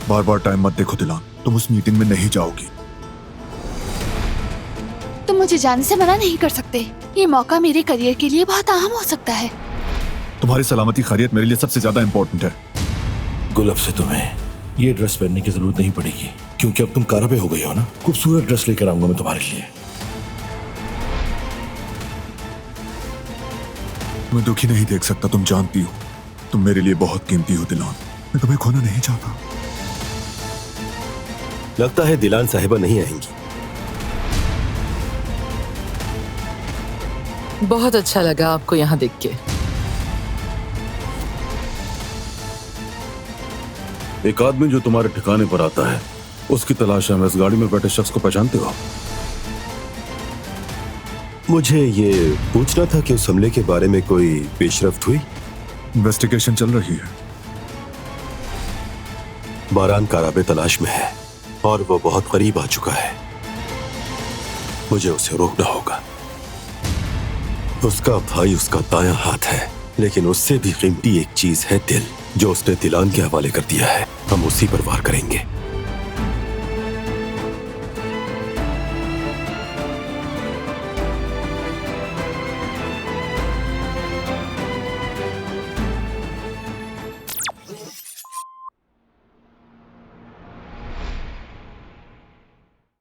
बार बार time मत देखो दिलान, तुम उस मीटिंग में नहीं जाओगी। तुम मुझे जाने से मना नहीं कर सकते। ये मौका मेरे करियर के लिए बहुत अहम हो सकता है। तुम्हारी सलामती खैरियत मेरे लिए सबसे ज्यादा इंपॉर्टेंट है। गुल, अब से तुम्हें ये ड्रेस पहनने की जरूरत नहीं पड़ेगी, क्योंकि अब तुम काराबे हो गई हो ना। खूबसूरत ड्रेस लेकर आऊंगा मैं तुम्हारे लिए। मैं दुखी नहीं देख सकता, तुम जानती हो। तुम मेरे लिए बहुत कीमती हो दिलान, मैं तुम्हें खोना नहीं चाहता। लगता है दिलान साहिबा नहीं आएंगी। बहुत अच्छा लगा आपको यहाँ देख के। एक आदमी जो तुम्हारे ठिकाने पर आता है, उसकी तलाश है। मैं इस गाड़ी में बैठे शख्स को पहचानते हो? मुझे ये पूछना था कि उस हमले के बारे में कोई पेशरफ्त हुई? इन्वेस्टिगेशन चल रही है। बारान काराबे तलाश में है और वो बहुत करीब आ चुका है। मुझे उसे रोकना होगा। उसका भाई उसका दायां हाथ है, लेकिन उससे भी कीमती एक चीज है दिल, जो उसने दिलान के हवाले कर दिया है। हम उसी पर वार करेंगे।